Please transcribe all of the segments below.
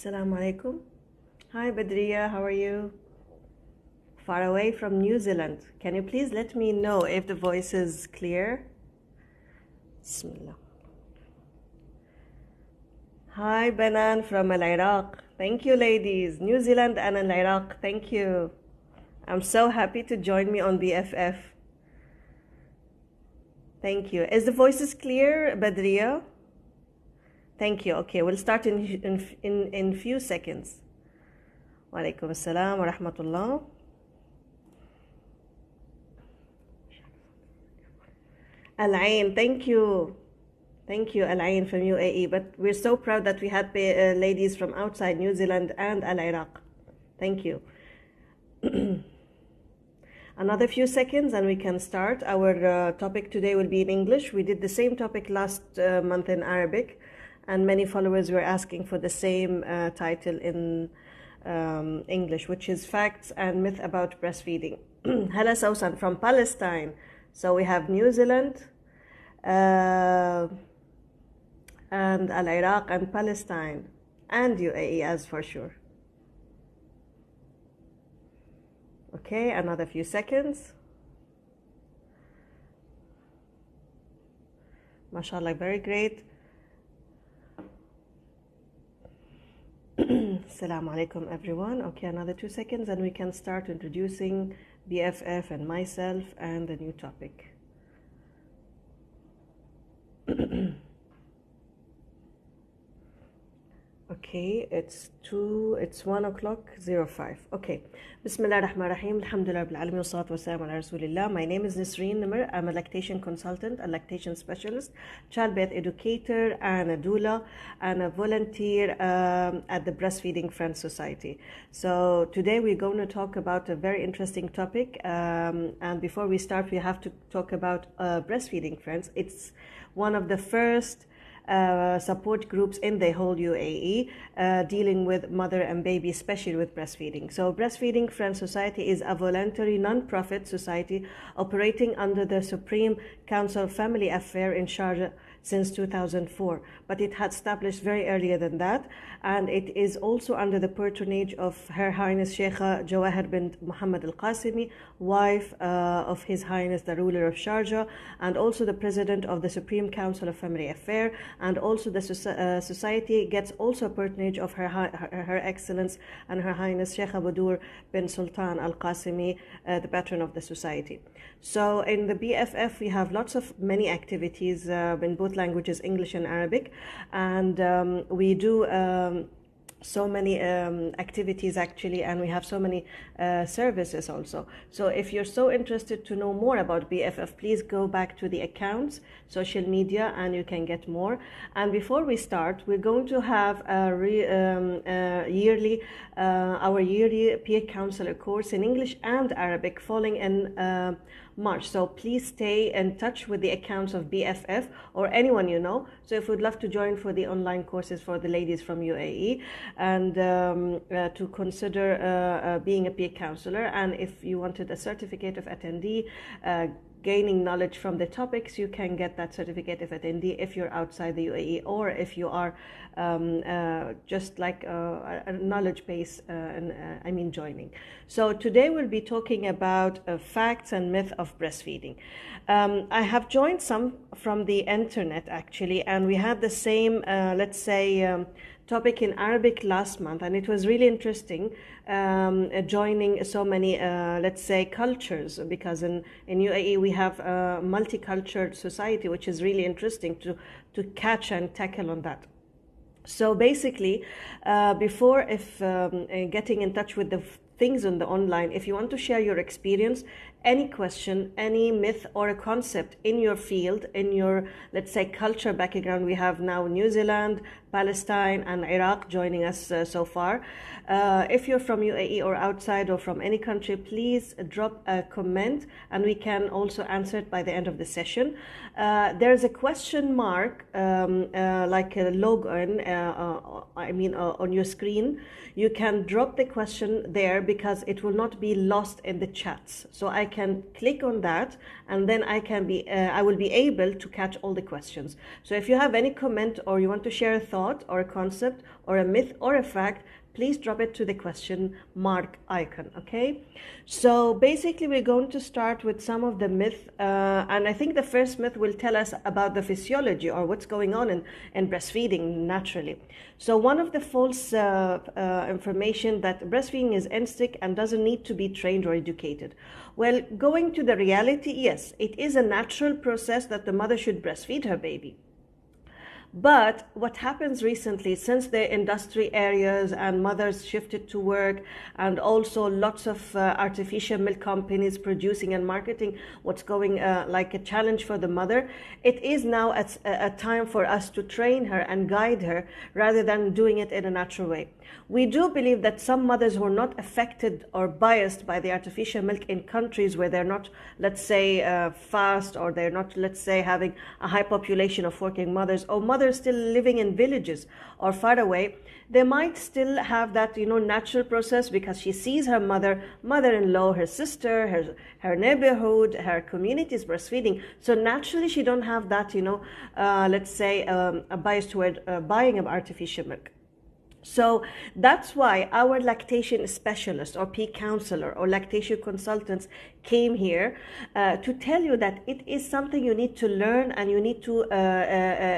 Assalamu alaikum. Hi Badriya, how are you? Far away from New Zealand. Can you please let me know if the voice is clear? Bismillah. Hi Banan from Al Iraq. Thank you, ladies. New Zealand and Al Iraq. Thank you. I'm so happy to join me on BFF. Thank you. Is the voices clear, Badriya? Thank you. Okay, we'll start in few seconds. Wa alaikum assalam wa rahmatullah. Al-Ain, thank you. Thank you, Al-Ain from UAE. But we're so proud that we had ladies from outside New Zealand and Al-Iraq. Thank you. Another few seconds and we can start. Our topic today will be in English. We did the same topic last month in Arabic, and many followers were asking for the same title in English, which is Facts and Myth About Breastfeeding. Hala Sausan from Palestine. So we have New Zealand and Al-Iraq and Palestine and UAE as for sure. Okay, another few seconds. MashaAllah, very great. Assalamu alaikum everyone. Okay, another 2 seconds and we can start introducing BFF and myself and the new topic. Okay, it's 1:05. Okay. Bismillah ar-Rahman ar-Rahim. Alhamdulillah rabbil alamin wa salatu wa salam ala rasulillah. My name is Nisreen Nemer. I'm a lactation consultant, a lactation specialist, childbirth educator, and a doula, and a volunteer at the Breastfeeding Friends Society. So today we're going to talk about a very interesting topic. And before we start, we have to talk about Breastfeeding Friends. It's one of the first support groups in the whole UAE dealing with mother and baby, especially with breastfeeding. So Breastfeeding Friends Society is a voluntary non-profit society operating under the Supreme Council of Family Affairs in Sharjah since 2004, but it had established very earlier than that, and it is also under the patronage of Her Highness Sheikha Jawahar bint Muhammad Al-Qasimi, wife of His Highness the ruler of Sharjah, and also the president of the Supreme Council of Family Affairs, and also the society gets also patronage of Her Excellence and Her Highness Sheikha Budur bin Sultan Al-Qasimi, the patron of the society. So in the BFF we have many activities in both languages, English and Arabic, and we do so many activities actually, and we have so many services also. So if you're so interested to know more about BFF, please go back to the accounts, social media, and you can get more. And before we start, we're going to have our yearly peer counselor course in English and Arabic falling in March. So please stay in touch with the accounts of BFF or anyone you know. So if you'd love to join for the online courses for the ladies from UAE, and to consider being a peer counselor, and if you wanted a certificate of attendee, gaining knowledge from the topics, you can get that certificate of attendee if you're outside the UAE, or if you are just like a knowledge base, joining. So today we'll be talking about facts and myth of breastfeeding. I have joined some from the internet actually, and we had the same, topic in Arabic last month, and it was really interesting joining so many cultures, because in UAE we have a multicultural society, which is really interesting to catch and tackle on that. So basically, before getting in touch with the things on the online, if you want to share your experience, any question, any myth or a concept in your field, in your, culture background, we have now New Zealand, Palestine, and Iraq joining us so far. If you're from UAE or outside or from any country, please drop a comment and we can also answer it by the end of the session. There's a question mark, like a logo on your screen. You can drop the question there because it will not be lost in the chats. So I can click on that, and then I will be able to catch all the questions. So if you have any comment or you want to share a thought, thought or a concept or a myth or a fact, please drop it to the question mark icon, okay? So basically we're going to start with some of the myth, and I think the first myth will tell us about the physiology or what's going on in breastfeeding naturally. So one of the false information that breastfeeding is instinct and doesn't need to be trained or educated. Well, going to the reality, yes, it is a natural process that the mother should breastfeed her baby. But what happens recently, since the industry areas and mothers shifted to work, and also lots of artificial milk companies producing and marketing what's going like a challenge for the mother, it is now a time for us to train her and guide her rather than doing it in a natural way. We do believe that some mothers who are not affected or biased by the artificial milk in countries where they're not, let's say, fast, or they're not, let's say, having a high population of working mothers, or mothers still living in villages or far away, they might still have that, natural process, because she sees her mother-in-law, her sister, her neighborhood, her community is breastfeeding. So naturally she don't have that, let's say, a bias toward buying of artificial milk. So that's why our lactation specialist or peak counselor or lactation consultants came here to tell you that it is something you need to learn, and you need to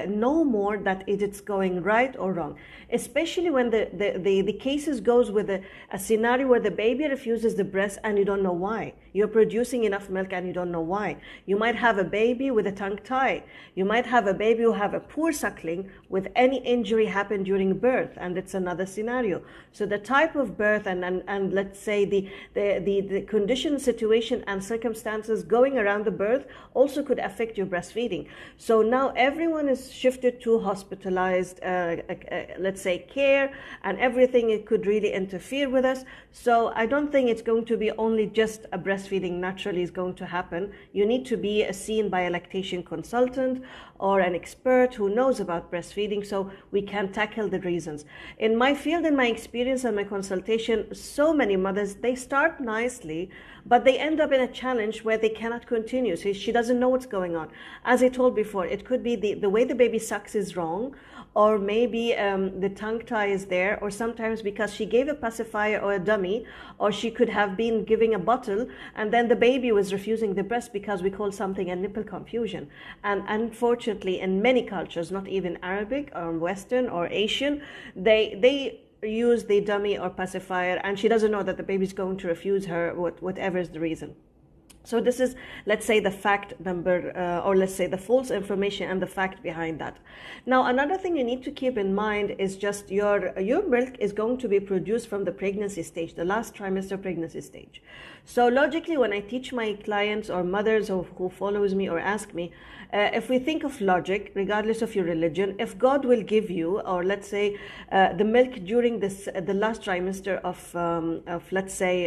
know more that it's going right or wrong, especially when the cases goes with a scenario where the baby refuses the breast and you don't know why. You're producing enough milk and you don't know why. You might have a baby with a tongue tie. You might have a baby who have a poor suckling with any injury happened during birth, and it's another scenario. So the type of birth and let's say the condition, situation and circumstances going around the birth also could affect your breastfeeding. So now everyone is shifted to hospitalized let's say care, and everything, it could really interfere with us. So I don't think it's going to be only just a breastfeeding naturally is going to happen. You need to be seen by a lactation consultant or an expert who knows about breastfeeding, so we can tackle the reasons. In my field, in my experience and my consultation, so many mothers, they start nicely, but they end up in a challenge where they cannot continue. So she doesn't know what's going on. As I told before, it could be the way the baby sucks is wrong, or maybe the tongue tie is there, or sometimes because she gave a pacifier or a dummy, or she could have been giving a bottle and then the baby was refusing the breast, because we call something a nipple confusion. And unfortunately, in many cultures, not even Arabic or Western or Asian, they use the dummy or pacifier, and she doesn't know that the baby's going to refuse her, whatever is the reason. So this is, let's say, the fact number, or let's say the false information and the fact behind that. Now, another thing you need to keep in mind is just your milk is going to be produced from the pregnancy stage, the last trimester pregnancy stage. So logically, when I teach my clients or mothers who follows me or ask me, if we think of logic, regardless of your religion, if God will give you, or let's say the milk during the last trimester of let's say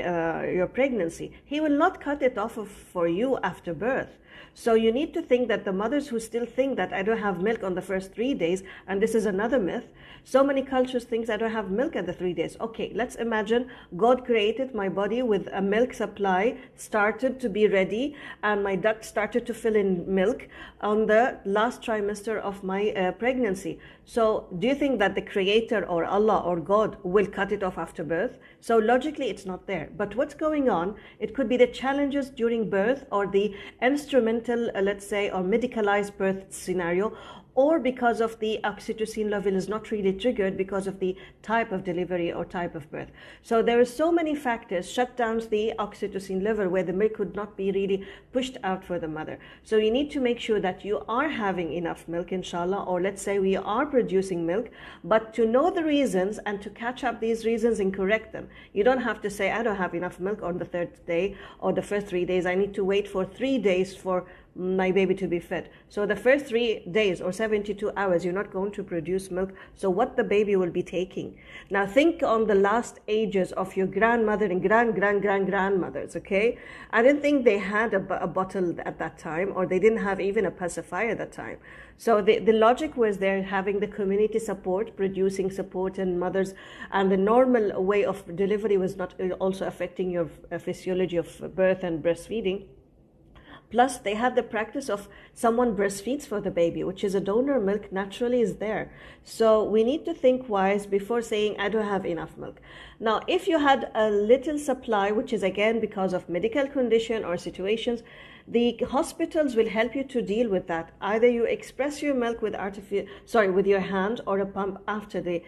your pregnancy, He will not cut it off for you after birth. So you need to think that the mothers who still think that I don't have milk on the first 3 days, and this is another myth, so many cultures think I don't have milk at the 3 days. Okay, let's imagine God created my body with a milk supply, started to be ready, and my duct started to fill in milk on the last trimester of my pregnancy. So do you think that the Creator or Allah or God will cut it off after birth? So logically, it's not there. But what's going on? It could be the challenges during birth, or the instrumental, let's say, or medicalized birth scenario, or because of the oxytocin level is not really triggered because of the type of delivery or type of birth. So there are so many factors shut down the oxytocin level where the milk could not be really pushed out for the mother. So you need to make sure that you are having enough milk, inshallah, or let's say we are producing milk, but to know the reasons and to catch up these reasons and correct them. You don't have to say, I don't have enough milk on the 3rd day or the first 3 days. I need to wait for 3 days for my baby to be fed. So the first 3 days or 72 hours, you're not going to produce milk. So what the baby will be taking? Now think on the last ages of your grandmother and grandmothers, okay? I didn't think they had a bottle at that time, or they didn't have even a pacifier at that time. So the logic was they're having the community support, producing support and mothers, and the normal way of delivery was not also affecting your physiology of birth and breastfeeding. Plus, they have the practice of someone breastfeeds for the baby, which is a donor milk naturally is there. So we need to think wise before saying, I don't have enough milk. Now, if you had a little supply, which is again because of medical condition or situations, the hospitals will help you to deal with that. Either you express your milk with with your hand, or a pump after the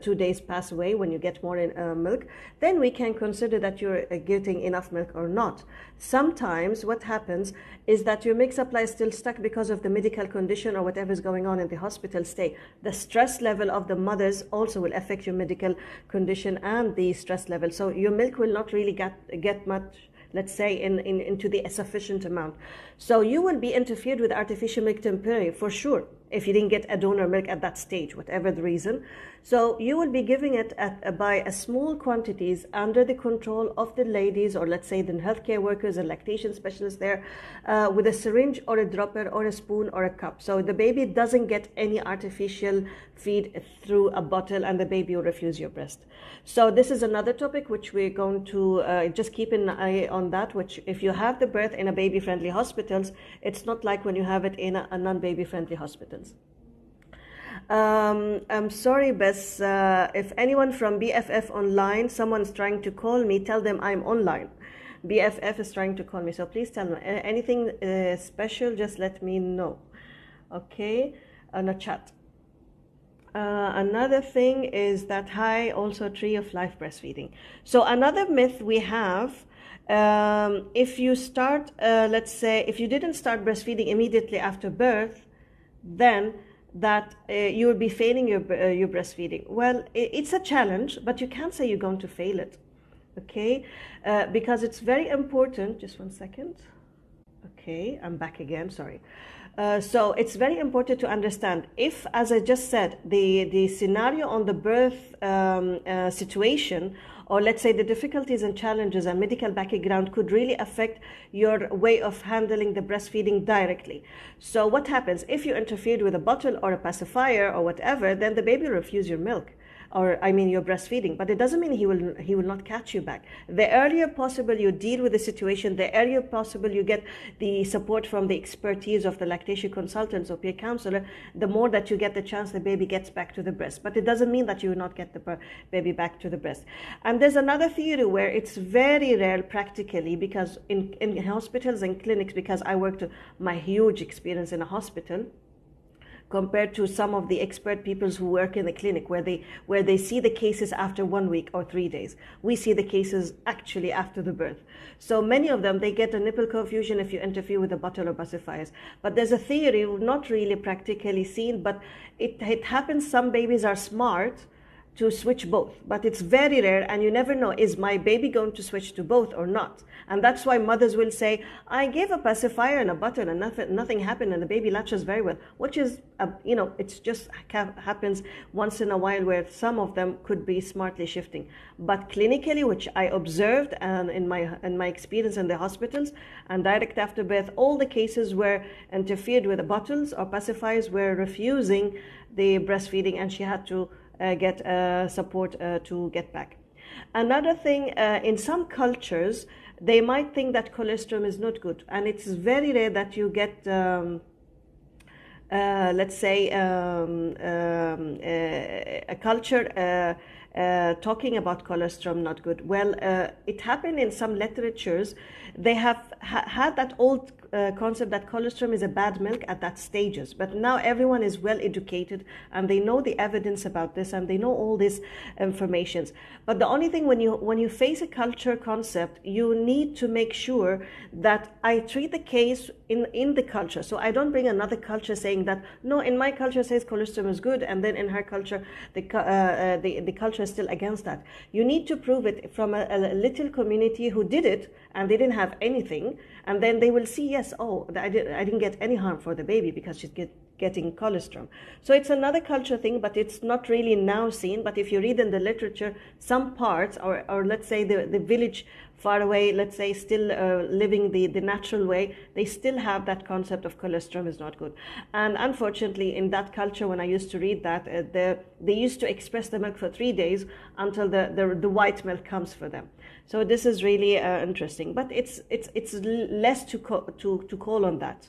2 days pass away when you get more milk. Then we can consider that you're getting enough milk or not. Sometimes what happens is that your milk supply is still stuck because of the medical condition or whatever is going on in the hospital stay. The stress level of the mothers also will affect your medical condition and the stress level. So your milk will not really get much, let's say, into the sufficient amount. So you will be interfered with artificial milk temporarily, for sure, if you didn't get a donor milk at that stage, whatever the reason. So you will be giving it by a small quantities under the control of the ladies, or let's say the healthcare workers and lactation specialists there, with a syringe or a dropper or a spoon or a cup. So the baby doesn't get any artificial feed through a bottle, and the baby will refuse your breast. So this is another topic which we're going to just keep an eye on that, which if you have the birth in a baby-friendly hospitals, it's not like when you have it in a non-baby-friendly hospitals. I'm sorry, Bess, if anyone from BFF online, someone's trying to call me, tell them I'm online. BFF is trying to call me, so please tell me anything special, just let me know. Okay, on a chat. Another thing is that hi, also tree of life breastfeeding. So another myth we have, if you start, let's say, if you didn't start breastfeeding immediately after birth, then that you will be failing your breastfeeding. Well, it's a challenge, but you can't say you're going to fail it, okay? Because it's very important. Just one second. Okay, I'm back again, sorry. So it's very important to understand, if, as I just said, the scenario on the birth situation, or let's say the difficulties and challenges and medical background could really affect your way of handling the breastfeeding directly. So what happens if you interfered with a bottle or a pacifier or whatever, then the baby will refuse your milk, or I mean your breastfeeding, but it doesn't mean he will not catch you back. The earlier possible you deal with the situation, the earlier possible you get the support from the expertise of the lactation consultants or peer counselor, the more that you get the chance the baby gets back to the breast. But it doesn't mean that you will not get the baby back to the breast. And there's another theory where it's very rare practically, because in hospitals and clinics, because I worked my huge experience in a hospital, compared to some of the expert people who work in the clinic, where they see the cases after 1 week or 3 days. We see the cases actually after the birth. So many of them, they get a nipple confusion if you interfere with a bottle or pacifiers. But there's a theory, not really practically seen, but it happens. Some babies are smart to switch both, but it's very rare, and you never know, is my baby going to switch to both or not? And that's why mothers will say, I gave a pacifier and a bottle and nothing happened, and the baby latches very well, which is, it's just happens once in a while, where some of them could be smartly shifting. But clinically, which I observed and in my experience in the hospitals and direct after birth, all the cases were interfered with the bottles or pacifiers were refusing the breastfeeding, and she had to get support to get back. Another thing, in some cultures, they might think that colostrum is not good, and it's very rare that you get, let's say, a culture talking about colostrum not good. Well, it happened in some literatures. They have had that old concept that colostrum is a bad milk at that stages, but now everyone is well educated and they know the evidence about this and they know all these informations. But the only thing, when you face a culture concept, you need to make sure that I treat the case in the culture. So I don't bring another culture saying that, no, in my culture says colostrum is good, and then in her culture the culture is still against that. You need to prove it from a little community who did it and they didn't have anything, and then they will see, yes, oh, I didn't get any harm for the baby because she's getting colostrum. So it's another culture thing, but it's not really now seen. But if you read in the literature, some parts, or let's say the village far away, let's say still living the natural way, they still have that concept of colostrum is not good. And unfortunately, in that culture, when I used to read that, they used to express the milk for 3 days until the white milk comes for them. So this is really interesting, but it's less to call on that.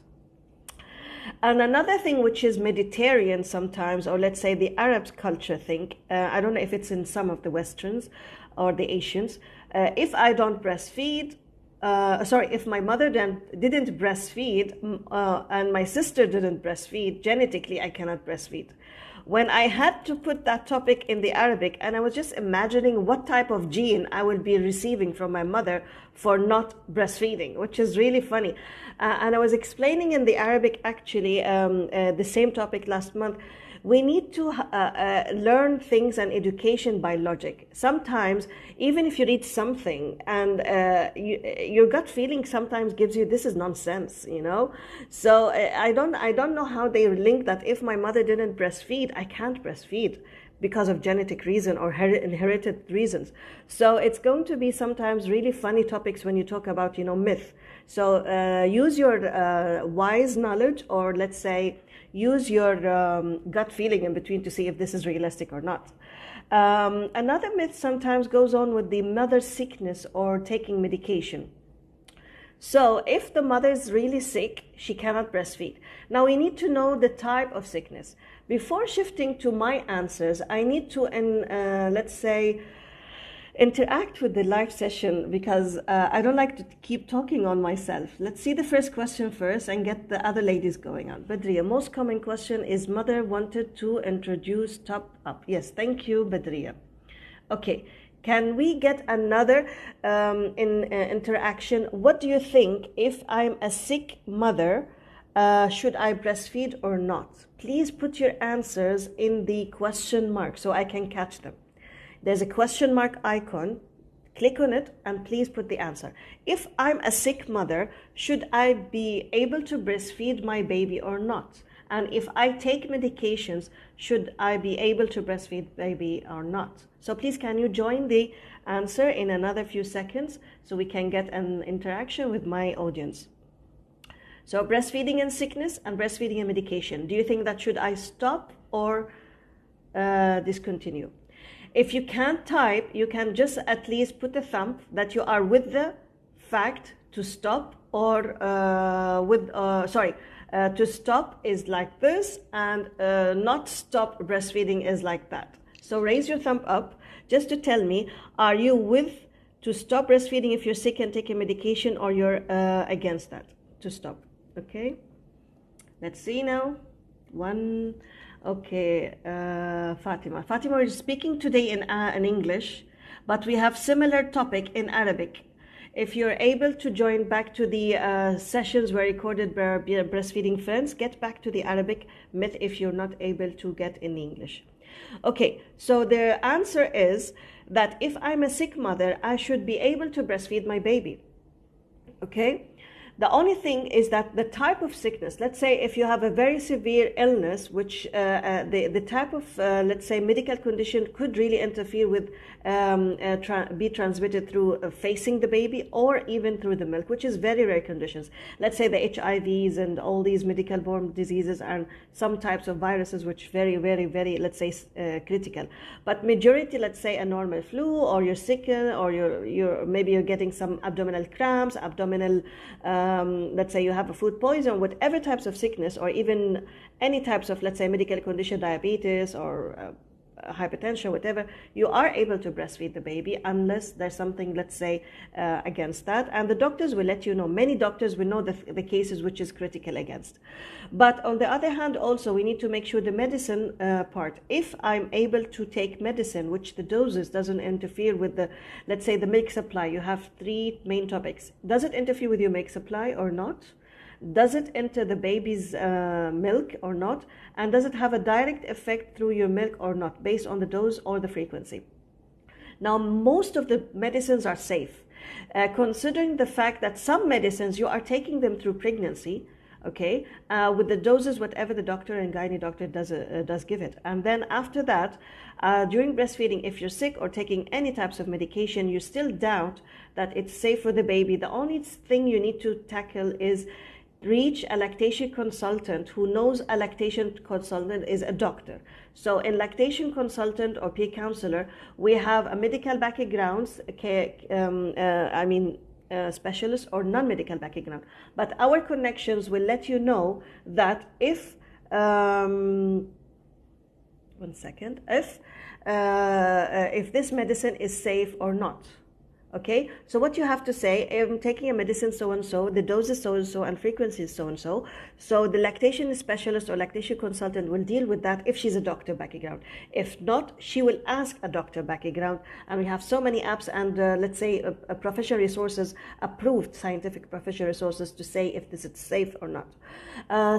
And another thing which is Mediterranean sometimes, or let's say the Arab culture think, I don't know if it's in some of the Westerns or the Asians, if I don't breastfeed, if my mother didn't breastfeed and my sister didn't breastfeed, genetically I cannot breastfeed. When I had to put that topic in the Arabic, and I was just imagining what type of gene I will be receiving from my mother for not breastfeeding, which is really funny. And I was explaining in the Arabic, actually, the same topic last month. We need to learn things and education by logic. Sometimes, even if you read something and your gut feeling sometimes gives you, this is nonsense, you know. So I don't know how they link that. If my mother didn't breastfeed, I can't breastfeed because of genetic reason or inherited reasons. So it's going to be sometimes really funny topics when you talk about, you know, myth. So use your wise knowledge, or let's say use your gut feeling in between to see if this is realistic or not. Another myth sometimes goes on with the mother's sickness or taking medication. So if the mother is really sick, she cannot breastfeed. Now we need to know the type of sickness. Before shifting to my answers, I need to, let's say, interact with the live session, because I don't like to keep talking on myself. Let's see the first question first and get the other ladies going on. Badriya, most common question is mother wanted to introduce top up. Yes, thank you, Badriya. Okay, can we get another interaction? What do you think if I'm a sick mother? Should I breastfeed or not? Please put your answers in the question mark so I can catch them. There's a question mark icon. Click on it and please put the answer. If I'm a sick mother, should I be able to breastfeed my baby or not? And if I take medications, should I be able to breastfeed baby or not? So please, can you join the answer in another few seconds so we can get an interaction with my audience? So breastfeeding and sickness and breastfeeding and medication. Do you think that should I stop or discontinue? If you can't type, you can just at least put a thumb that you are with the fact to stop, or to stop is like this, and not stop breastfeeding is like that. So raise your thumb up just to tell me, are you with to stop breastfeeding if you're sick and taking medication, or you're against that, to stop? Okay, let's see now. One. Okay, Fatima. Fatima, we're speaking today in English, but we have similar topic in Arabic. If you're able to join back to the sessions where recorded by breastfeeding friends, get back to the Arabic myth if you're not able to get in English. Okay, so the answer is that if I'm a sick mother, I should be able to breastfeed my baby. Okay? The only thing is that the type of sickness, let's say if you have a very severe illness, which the type of, let's say, medical condition could really interfere with, be transmitted through facing the baby or even through the milk, which is very rare conditions. Let's say the HIVs and all these medical borne diseases and some types of viruses, which very, very, very, let's say, critical. But majority, let's say a normal flu, or you're sick, or maybe you're getting some abdominal cramps, abdominal, let's say you have a food poison, whatever types of sickness, or even any types of, let's say, medical condition, diabetes or hypertension, whatever, you are able to breastfeed the baby unless there's something, let's say, against that. And the doctors will let you know. Many doctors will know the cases which is critical against. But on the other hand, also, we need to make sure the medicine part. If I'm able to take medicine, which the doses doesn't interfere with the, let's say, the milk supply, you have three main topics. Does it interfere with your milk supply or not? Does it enter the baby's milk or not? And does it have a direct effect through your milk or not, based on the dose or the frequency? Now, most of the medicines are safe, considering the fact that some medicines you are taking them through pregnancy, okay, with the doses, whatever the doctor and gynae doctor does give it. And then after that, during breastfeeding, if you're sick or taking any types of medication, you still doubt that it's safe for the baby, the only thing you need to tackle is reach a lactation consultant who knows a lactation consultant is a doctor. So in lactation consultant or peer counselor, we have a medical background, specialist or non-medical background. But our connections will let you know that if, if this medicine is safe or not. Okay, so what you have to say, I'm taking a medicine so-and-so, the dose is so-and-so, and frequency is so-and-so. So the lactation specialist or lactation consultant will deal with that if she's a doctor background. If not, she will ask a doctor background. And we have so many apps and let's say professional resources, approved scientific professional resources to say if this is safe or not.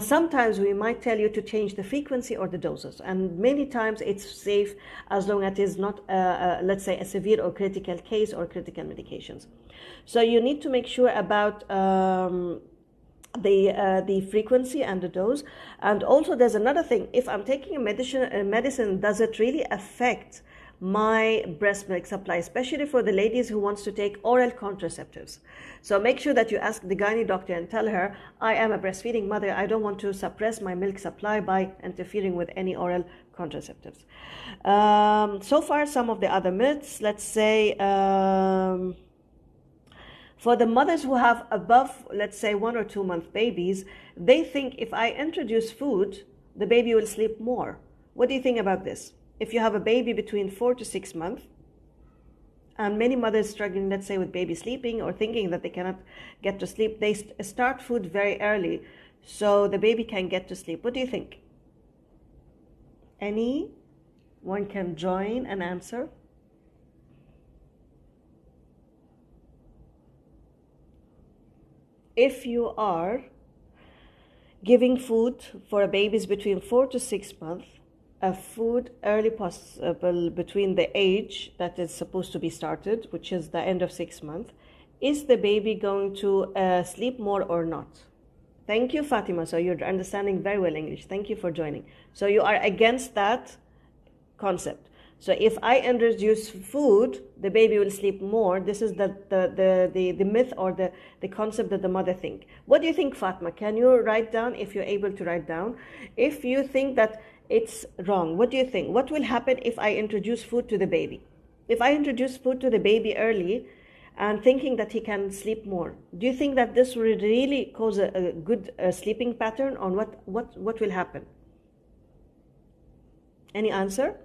Sometimes we might tell you to change the frequency or the doses. And many times it's safe as long as it is not, let's say, a severe or critical case or critical medications. So you need to make sure about the frequency and the dose. And also there's another thing, if I'm taking a medicine, does it really affect my breast milk supply, especially for the ladies who wants to take oral contraceptives? So make sure that you ask the gynae doctor and tell her, I am a breastfeeding mother, I don't want to suppress my milk supply by interfering with any oral contraceptives. So far, some of the other myths, let's say, for the mothers who have above, let's say, 1 or 2 month babies, they think if I introduce food, the baby will sleep more. What do you think about this? If you have a baby between 4 to 6 months, and many mothers struggling, let's say, with baby sleeping or thinking that they cannot get to sleep, they start food very early so the baby can get to sleep. What do you think? Anyone can join and answer? If you are giving food for a babies between 4 to 6 months, a food early possible between the age that is supposed to be started, which is the end of 6 months, is the baby going to sleep more or not? Thank you, Fatima. So you're understanding very well English. Thank you for joining. So you are against that concept. So if I introduce food, the baby will sleep more. This is the myth or the concept that the mother think. What do you think, Fatima? Can you write down, if you're able to write down, if you think that it's wrong? What do you think? What will happen if I introduce food to the baby? If I introduce food to the baby early and thinking that he can sleep more, do you think that this will really cause a good sleeping pattern, or what will happen? Any answer?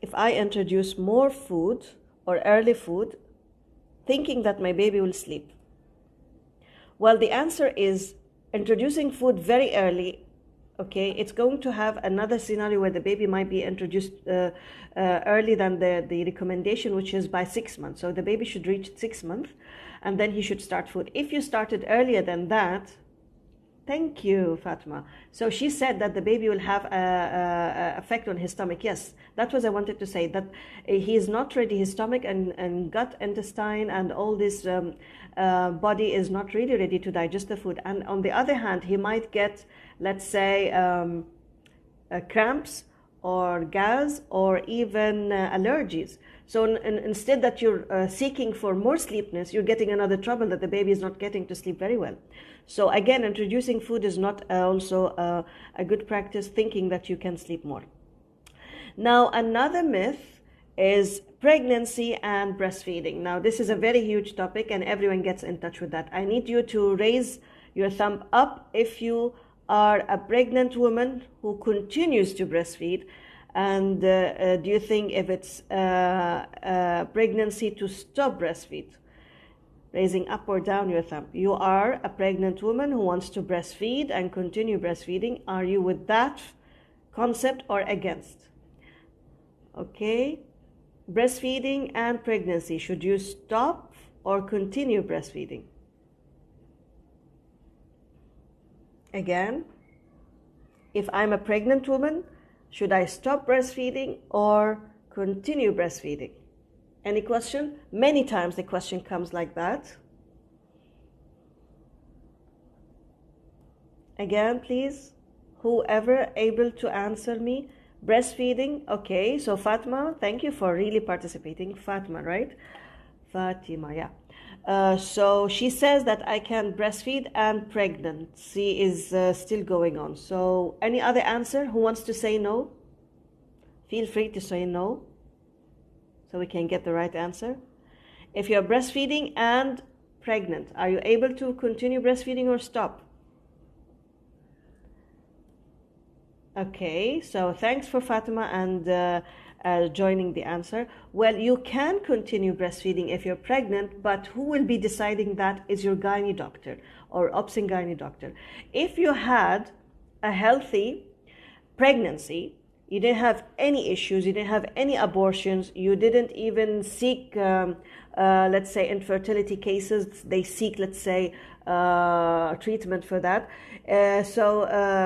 If I introduce more food or early food, thinking that my baby will sleep. Well, the answer is introducing food very early. Okay, it's going to have another scenario where the baby might be introduced early than the recommendation, which is by 6 months. So the baby should reach 6 months and then he should start food. If you started earlier than that, thank you, Fatma. So she said that the baby will have an effect on his stomach. Yes, that was I wanted to say, that he is not ready. His stomach and gut, intestine, and all this body is not really ready to digest the food. And on the other hand, he might get, let's say, cramps or gas or even allergies. So instead that you're seeking for more sleepness, you're getting another trouble that the baby is not getting to sleep very well. So again, introducing food is not also a good practice, thinking that you can sleep more. Now, another myth is pregnancy and breastfeeding. Now, this is a very huge topic and everyone gets in touch with that. I need you to raise your thumb up if you are a pregnant woman who continues to breastfeed, and do you think if it's pregnancy to stop breastfeed? Raising up or down your thumb. You are a pregnant woman who wants to breastfeed and continue breastfeeding. Are you with that concept or against? Okay. Breastfeeding and pregnancy. Should you stop or continue breastfeeding? Again, if I'm a pregnant woman, should I stop breastfeeding or continue breastfeeding? Any question? Many times the question comes like that. Again, please, whoever able to answer me. Breastfeeding, okay. So Fatma, thank you for really participating. Fatma, right? Fatima, yeah. So she says that I can breastfeed and pregnancy is still going on. So any other answer? Who wants to say no? Feel free to say no so we can get the right answer. If you're breastfeeding and pregnant, are you able to continue breastfeeding or stop? Okay, so thanks for Fatima and joining the answer. Well, you can continue breastfeeding if you're pregnant, but who will be deciding that is your gynae doctor or obs-gynae doctor. If you had a healthy pregnancy, you didn't have any issues, you didn't have any abortions, you didn't even seek, let's say, infertility cases, they seek, let's say, treatment for that.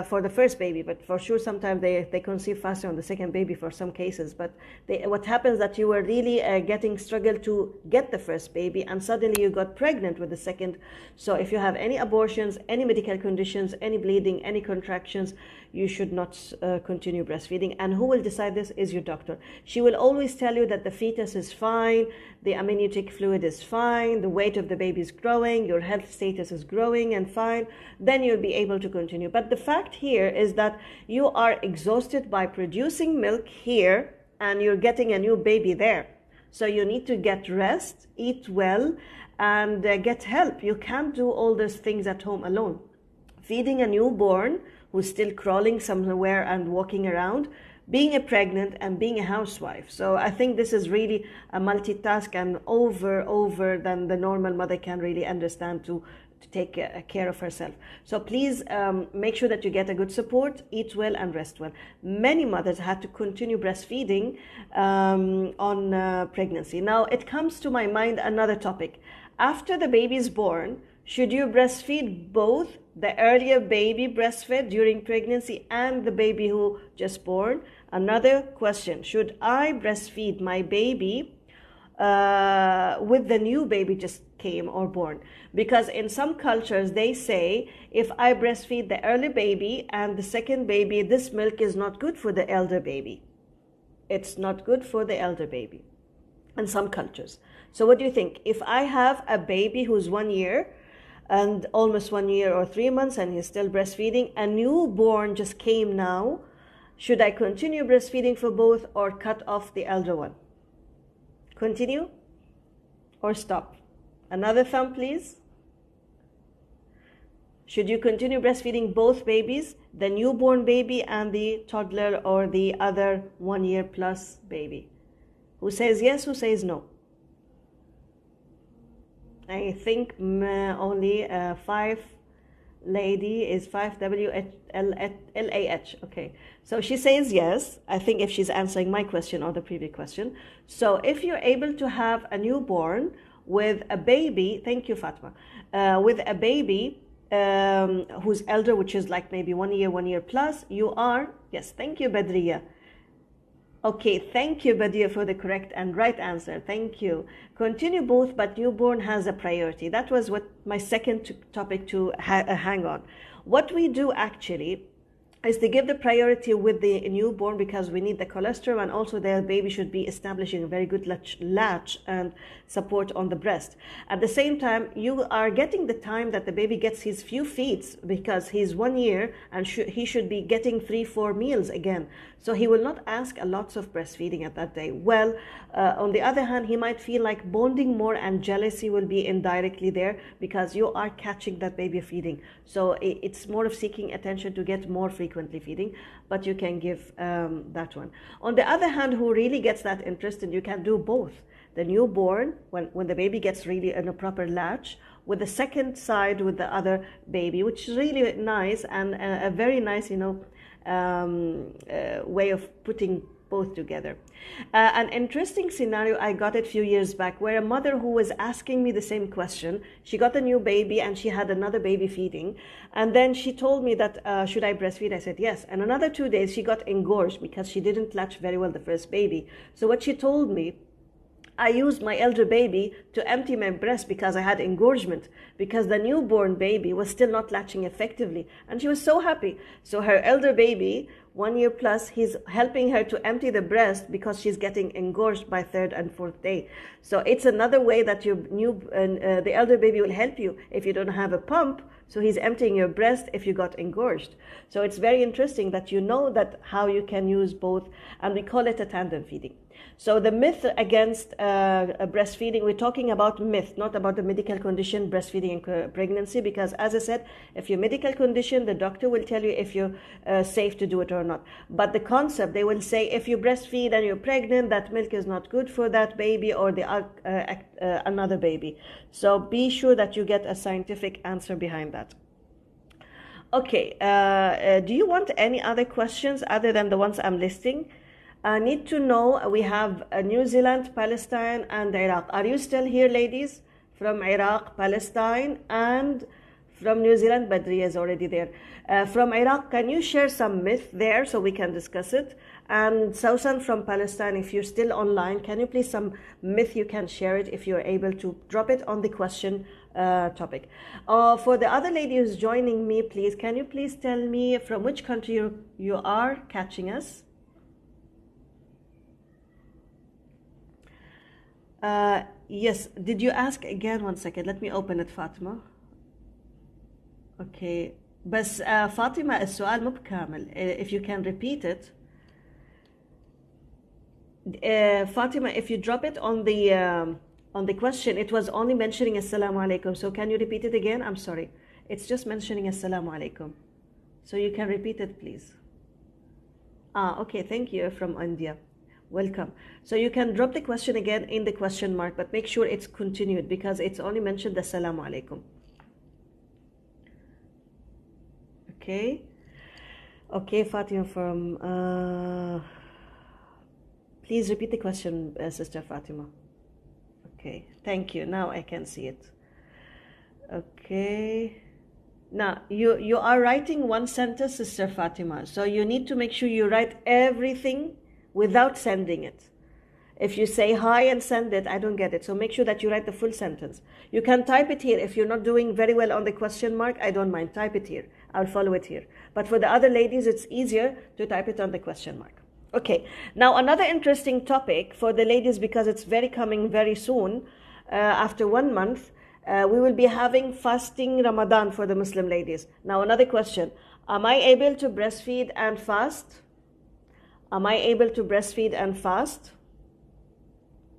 For the first baby, but for sure sometimes they conceive faster on the second baby for some cases. But what happens that you were really struggle to get the first baby, and suddenly you got pregnant with the second. So if you have any abortions, any medical conditions, any bleeding, any contractions, you should not continue breastfeeding. And who will decide this is your doctor. She will always tell you that the fetus is fine, the amniotic fluid is fine, the weight of the baby is growing, your health status is growing and fine, then you'll be able to continue. But the fact here is that you are exhausted by producing milk here and you're getting a new baby there. So you need to get rest, eat well, and get help. You can't do all those things at home alone. Feeding a newborn who's still crawling somewhere and walking around, being a pregnant and being a housewife. So I think this is really a multitask and over than the normal mother can really understand to take care of herself. So please make sure that you get a good support, eat well and rest well. Many mothers had to continue breastfeeding on pregnancy. Now it comes to my mind another topic. After the baby is born, should you breastfeed both the earlier baby breastfed during pregnancy and the baby who just born? Another question, should I breastfeed my baby with the new baby just came or born? Because in some cultures they say if I breastfeed the early baby and the second baby, this milk is not good for the elder baby. It's not good for the elder baby in some cultures. So what do you think? If I have a baby who's 1 year and almost 1 year or 3 months and he's still breastfeeding, a newborn just came now, should I continue breastfeeding for both or cut off the elder one? Continue or stop? Another thumb, please. Should you continue breastfeeding both babies, the newborn baby and the toddler or the other 1 year plus baby? Who says yes, who says no? I think only 5 lady is 5WLAH. Okay, so she says yes. I think if she's answering my question or the previous question. So if you're able to have a newborn with a baby, thank you, Fatma, with a baby who's elder, which is like maybe 1 year plus, you are, yes, thank you, Badriya. Okay, thank you, Badia, for the correct and right answer. Thank you. Continue both, but newborn has a priority. That was what my second topic to hang on. What we do actually is to give the priority with the newborn because we need the colostrum, and also their baby should be establishing a very good latch and support on the breast. At the same time, you are getting the time that the baby gets his few feeds because he's 1 year and he should be getting 3-4 meals again. So he will not ask a lot of breastfeeding at that day. Well, on the other hand, he might feel like bonding more and jealousy will be indirectly there because you are catching that baby feeding. So it's more of seeking attention to get more frequently feeding, but you can give that one. On the other hand, who really gets that interest, and you can do both. The newborn, when the baby gets really in a proper latch, with the second side with the other baby, which is really nice and a very nice, way of putting both together. An interesting scenario, I got it a few years back, where a mother who was asking me the same question, she got a new baby and she had another baby feeding, and then she told me that should I breastfeed? I said yes. And another 2 days she got engorged because she didn't latch very well the first baby. So what she told me, I used my elder baby to empty my breast because I had engorgement, because the newborn baby was still not latching effectively. And she was so happy. So her elder baby, 1 year plus, he's helping her to empty the breast because she's getting engorged by 3rd and 4th day. So it's another way that your the elder baby will help you if you don't have a pump. So he's emptying your breast if you got engorged. So it's very interesting that you know that how you can use both, and we call it a tandem feeding. So the myth against breastfeeding, we're talking about myth, not about the medical condition, breastfeeding and pregnancy, because as I said, if your medical condition, the doctor will tell you if you're safe to do it or not. But the concept, they will say if you breastfeed and you're pregnant, that milk is not good for that baby or the another baby. So be sure that you get a scientific answer behind that. Okay, do you want any other questions other than the ones I'm listing? I need to know, we have New Zealand, Palestine, and Iraq. Are you still here, ladies? From Iraq, Palestine, and from New Zealand, Badriya is already there. From Iraq, can you share some myth there so we can discuss it? And Sausan from Palestine, if you're still online, can you please some myth, you can share it if you're able to drop it on the question topic. For the other lady who's joining me, please, can you please tell me from which country you are catching us? Yes, did you ask again? 1 second, let me open it, Fatima. Okay, بس فاطمة السؤال مو بكامل. If you can repeat it. Fatima, if you drop it on the question, it was only mentioning Assalamu alaikum. So can you repeat it again? I'm sorry. It's just mentioning Assalamu alaikum. So you can repeat it, please. Okay, thank you from India. Welcome. So you can drop the question again in the question mark, but make sure it's continued because it's only mentioned Assalamu alaikum. Okay. Okay, Fatima from... please repeat the question, Sister Fatima. Okay, thank you. Now I can see it. Okay. Now, you are writing one sentence, Sister Fatima. So you need to make sure you write everything without sending it. If you say hi and send it, I don't get it. So make sure that you write the full sentence. You can type it here. If you're not doing very well on the question mark, I don't mind. Type it here. I'll follow it here. But for the other ladies, it's easier to type it on the question mark. Okay. Now, another interesting topic for the ladies, because it's coming very soon, after 1 month, we will be having fasting Ramadan for the Muslim ladies. Now, another question. Am I able to breastfeed and fast? Am I able to breastfeed and fast?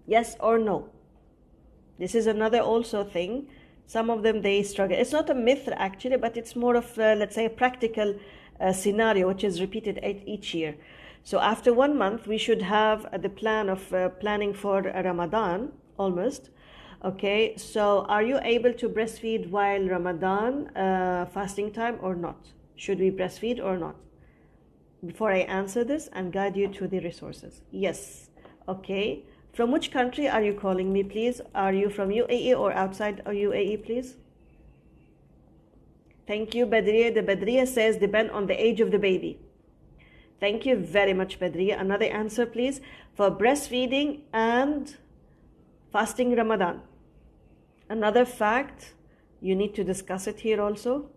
Yes or no? This is another also thing. Some of them, they struggle. It's not a myth actually, but it's more of, let's say, a practical scenario which is repeated each year. So after 1 month, we should have the plan of planning for Ramadan almost. Okay, so are you able to breastfeed while Ramadan fasting time or not? Should we breastfeed or not? Before I answer this and guide you to the resources. Yes. Okay. From which country are you calling me, please? Are you from UAE or outside of UAE, please? Thank you, Badriya. The Badriya says depend on the age of the baby. Thank you very much, Badriya. Another answer, please. For breastfeeding and fasting Ramadan. Another fact, you need to discuss it here also.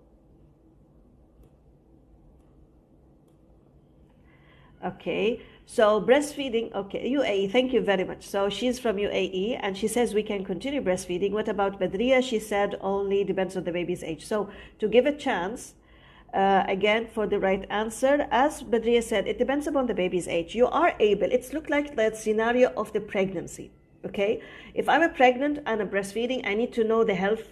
Okay, so breastfeeding, okay, UAE, thank you very much. So she's from UAE and she says we can continue breastfeeding. What about Badriya? She said only depends on the baby's age. So to give a chance, again, for the right answer, as Badriya said, it depends upon the baby's age. You are able, it's looked like the scenario of the pregnancy, okay? If I'm pregnant and I'm breastfeeding, I need to know the health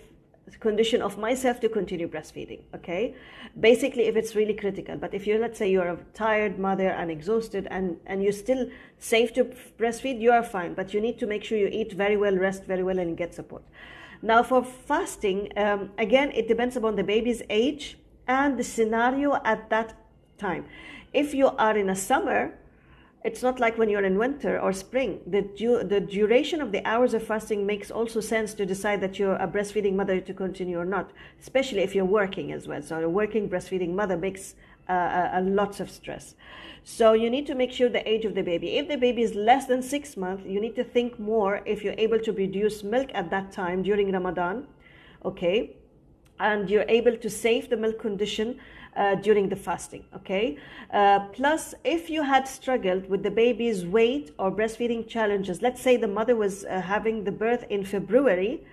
condition of myself to continue breastfeeding, okay? Basically, if it's really critical. But if you're, let's say you're a tired mother and exhausted and you're still safe to breastfeed, you are fine. But you need to make sure you eat very well, rest very well, and get support. Now for fasting, again, it depends upon the baby's age and the scenario at that time. If you are in a summer, it's not like when you're in winter or spring. The duration of the hours of fasting makes also sense to decide that you're a breastfeeding mother to continue or not, especially if you're working as well. So a working breastfeeding mother makes lots of stress. So you need to make sure the age of the baby. If the baby is less than 6 months, you need to think more if you're able to produce milk at that time during Ramadan, okay? And you're able to save the milk condition during the fasting, okay? Plus, if you had struggled with the baby's weight or breastfeeding challenges, let's say the mother was having the birth in February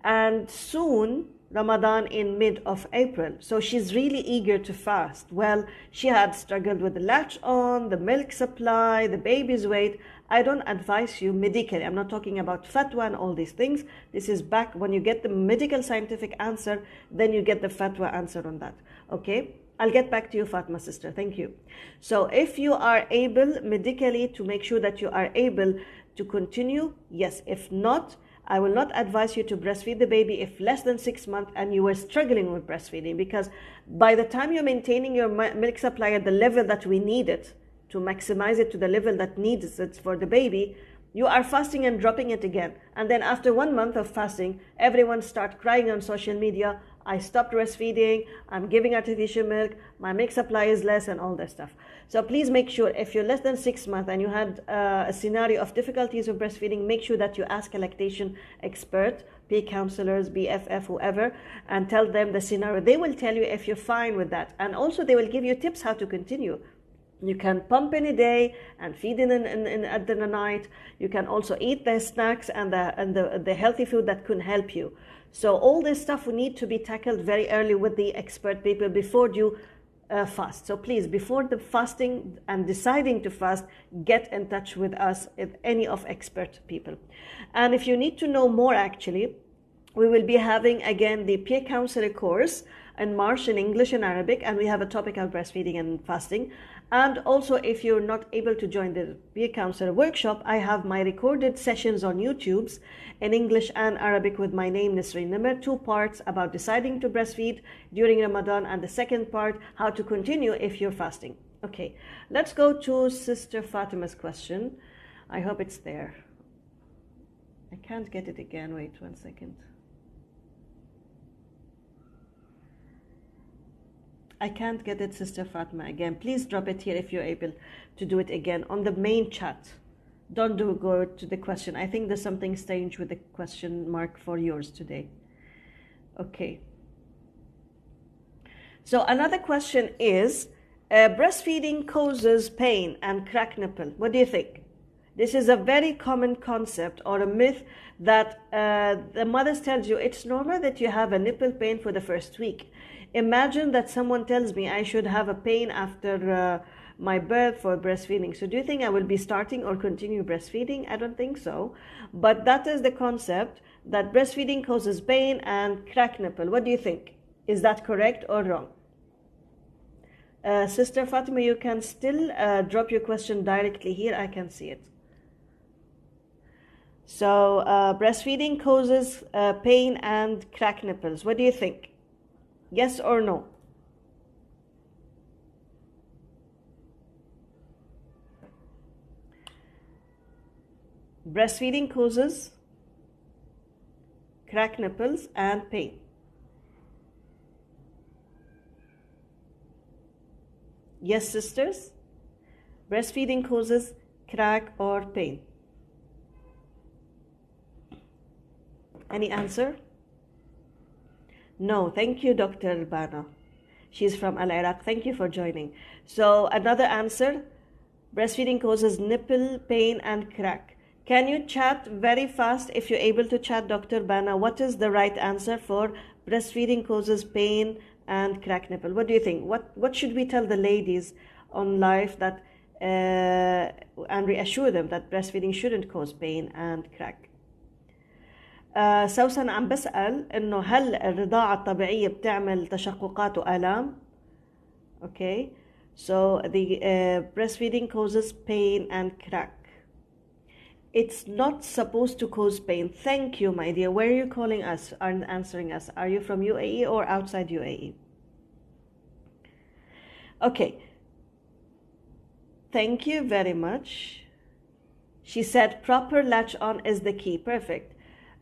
and soon Ramadan in mid of April, so she's really eager to fast. Well, she had struggled with the latch on, the milk supply, the baby's weight. I don't advise you medically. I'm not talking about fatwa and all these things. This is back when you get the medical scientific answer, then you get the fatwa answer on that, okay? I'll get back to you, Fatma sister. Thank you. So if you are able medically to make sure that you are able to continue, yes. If not, I will not advise you to breastfeed the baby if less than 6 months and you were struggling with breastfeeding, because by the time you're maintaining your milk supply at the level that we need it, to maximize it to the level that needs it for the baby, you are fasting and dropping it again. And then after 1 month of fasting, everyone starts crying on social media, I stopped breastfeeding, I'm giving artificial milk, my milk supply is less, and all that stuff. So please make sure, if you're less than 6 months and you had a scenario of difficulties of breastfeeding, make sure that you ask a lactation expert, peer counselors, BFF, whoever, and tell them the scenario. They will tell you if you're fine with that. And also they will give you tips how to continue. You can pump in a day and feed in at the night. You can also eat the snacks and the healthy food that can help you. So all this stuff will need to be tackled very early with the expert people before you fast. So please, before the fasting and deciding to fast, get in touch with us, with any of expert people. And if you need to know more, actually, we will be having again the peer counselor course in March in English and Arabic, and we have a topic on breastfeeding and fasting. And also, if you're not able to join the peer counselor workshop, I have my recorded sessions on YouTube's in English and Arabic with my name, Nisreen Nemer, 2 parts about deciding to breastfeed during Ramadan, and the second part, how to continue if you're fasting. Okay, let's go to Sister Fatima's question. I hope it's there. I can't get it again. Wait 1 second. I can't get it, Sister Fatima, again. Please drop it here if you're able to do it again on the main chat. Don't go to the question. I think there's something strange with the question mark for yours today. Okay. So another question is, breastfeeding causes pain and cracked nipple. What do you think? This is a very common concept or a myth that the mothers tells you it's normal that you have a nipple pain for the first week. Imagine that someone tells me I should have a pain after my birth for breastfeeding. So do you think I will be starting or continue breastfeeding? I don't think so. But that is the concept, that breastfeeding causes pain and cracked nipple. What do you think? Is that correct or wrong? Sister Fatima, you can still drop your question directly here. I can see it. So breastfeeding causes pain and cracked nipples. What do you think? Yes or no? Breastfeeding causes cracked nipples and pain. Yes, sisters? Breastfeeding causes crack or pain. Any answer? No, thank you, Dr. Bana. She's from Al-Iraq. Thank you for joining. So another answer, breastfeeding causes nipple pain and crack. Can you chat very fast if you're able to chat, Dr. Bana? What is the right answer for breastfeeding causes pain and cracked nipple? What do you think? What should we tell the ladies on live that and reassure them that breastfeeding shouldn't cause pain and crack? سوسن عم بسأل إنه هل الرضاعة الطبيعية بتعمل تشققات وآلام؟ Okay, so the breastfeeding causes pain and crack. It's not supposed to cause pain. Thank you, my dear. Where are you calling us and answering us? Are you from UAE or outside UAE? Okay. Thank you very much. She said proper latch on is the key. Perfect.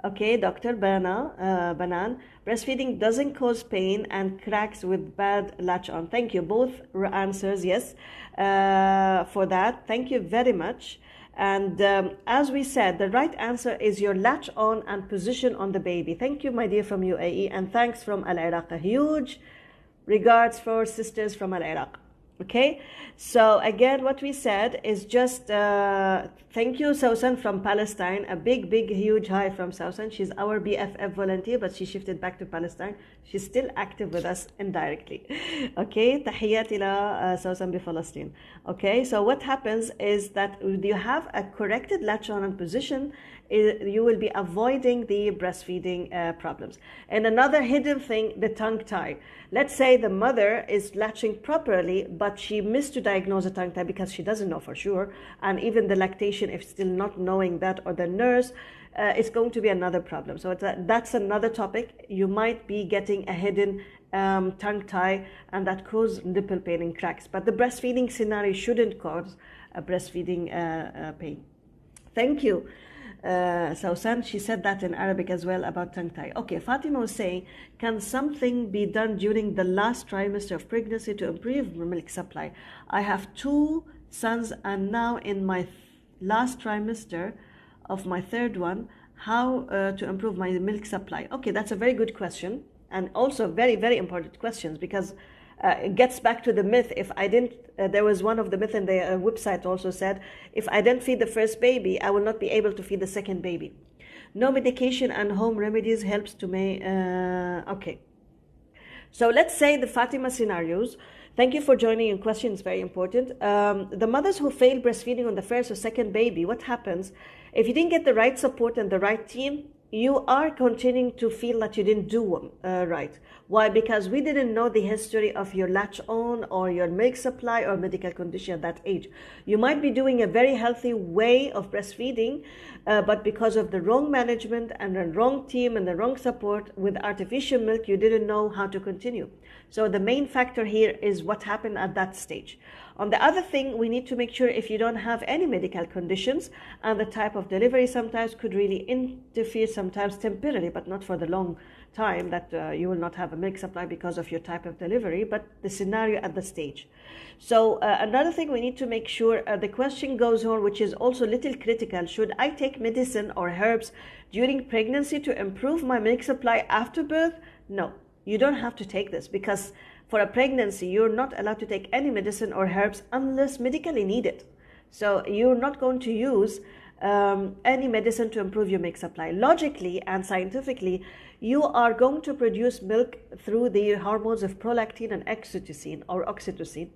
Okay, Dr. Banan, breastfeeding doesn't cause pain and cracks with bad latch on. Thank you. Both answers, yes, for that. Thank you very much. And as we said, the right answer is your latch on and position on the baby. Thank you, my dear, from UAE, and thanks from Al Iraq. A huge regards for sisters from Al Iraq. Okay, so again, what we said is just thank you, Sausan from Palestine. A big, huge hi from Sausan. She's our BFF volunteer, but she shifted back to Palestine. She's still active with us indirectly. Okay, تحيات إلى Sausan بفلسطين. Okay, so what happens is that you have a corrected latch on and position, you will be avoiding the breastfeeding problems. And another hidden thing, the tongue tie. Let's say the mother is latching properly, but she missed to diagnose a tongue tie because she doesn't know for sure. And even the lactation, if still not knowing that, or the nurse, it's going to be another problem. So that's another topic. You might be getting a hidden tongue tie, and that causes nipple pain and cracks. But the breastfeeding scenario shouldn't cause a breastfeeding pain. Thank you. Sausan, she said that in Arabic as well about tongue tie. Okay, Fatima was saying, can something be done during the last trimester of pregnancy to improve milk supply? I have 2 sons and now in my last trimester of my 3rd one, how to improve my milk supply? Okay, that's a very good question, and also very important questions, because it gets back to the myth. If I didn't, there was one of the myth in the website also said, if I didn't feed the first baby, I will not be able to feed the second baby. No medication and home remedies helps to make, okay. So let's say the Fatima scenarios. Thank you for joining in. Question is very important. The mothers who fail breastfeeding on the first or second baby, what happens? If you didn't get the right support and the right team, you are continuing to feel that you didn't do right. Why? Because we didn't know the history of your latch on or your milk supply or medical condition at that age. You might be doing a very healthy way of breastfeeding, but because of the wrong management and the wrong team and the wrong support with artificial milk, you didn't know how to continue. So the main factor here is what happened at that stage. On the other thing, we need to make sure if you don't have any medical conditions, and the type of delivery sometimes could really interfere, sometimes temporarily, but not for the long time, that you will not have a milk supply because of your type of delivery, but the scenario at the stage. So another thing we need to make sure, the question goes on, which is also a little critical. Should I take medicine or herbs during pregnancy to improve my milk supply after birth? No, you don't have to take this, because for a pregnancy, you're not allowed to take any medicine or herbs unless medically needed. So you're not going to use any medicine to improve your milk supply. Logically and scientifically, you are going to produce milk through the hormones of prolactin and oxytocin.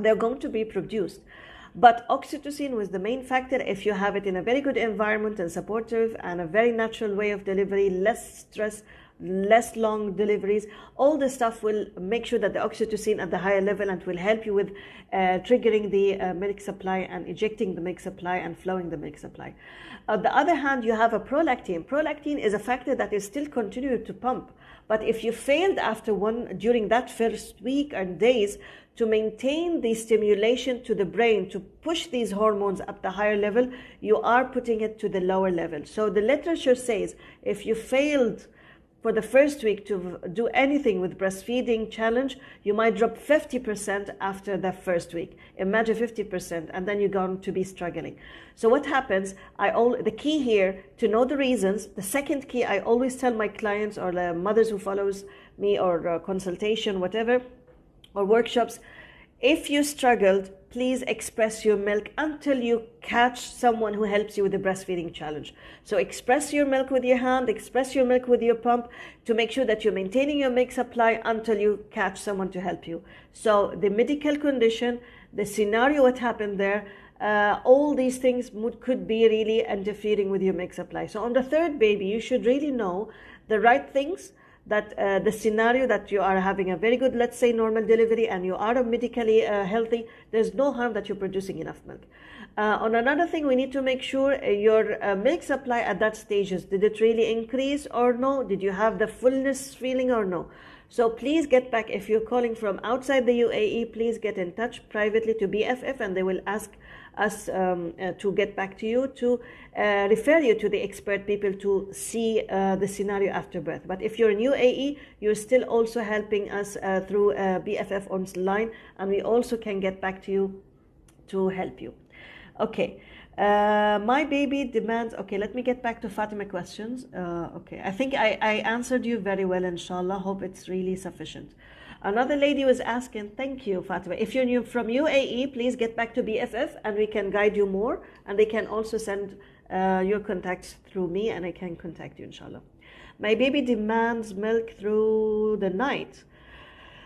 They're going to be produced. But oxytocin was the main factor. If you have it in a very good environment and supportive and a very natural way of delivery, less stress, less long deliveries, all this stuff will make sure that the oxytocin at the higher level, and will help you with triggering the milk supply and ejecting the milk supply and flowing the milk supply. On the other hand, you have a prolactin. Prolactin is a factor that is still continuing to pump, but if you failed after during that first week and days to maintain the stimulation to the brain to push these hormones up the higher level, you are putting it to the lower level. So the literature says if you failed for the first week to do anything with breastfeeding challenge, you might drop 50% after the first week. Imagine 50%, and then you're going to be struggling. So what happens, the key here, to know the reasons, the second key, I always tell my clients or the mothers who follows me, or consultation, whatever, or workshops, if you struggled, please express your milk until you catch someone who helps you with the breastfeeding challenge. So express your milk with your hand, express your milk with your pump, to make sure that you're maintaining your milk supply until you catch someone to help you. So the medical condition, the scenario, what happened there, all these things could be really interfering with your milk supply. So on the third baby, you should really know the right things, that the scenario that you are having a very good, let's say, normal delivery, and you are medically healthy, there's no harm that you're producing enough milk. On another thing, we need to make sure your milk supply at that stage did it really increase or no? Did you have the fullness feeling or no? So please get back. If you're calling from outside the UAE, please get in touch privately to BFF, and they will ask us to get back to you, to refer you to the expert people to see the scenario after birth. But if you're new AE, you're still also helping us through BFF online, and we also can get back to you to help you. Okay. My baby demands, okay, let me get back to Fatima questions. Okay, I think I answered you very well, inshallah. Hope it's really sufficient. Another lady was asking, thank you, Fatima. If you're new from UAE, please get back to BFF and we can guide you more. And they can also send your contacts through me and I can contact you, inshallah. My baby demands milk through the night.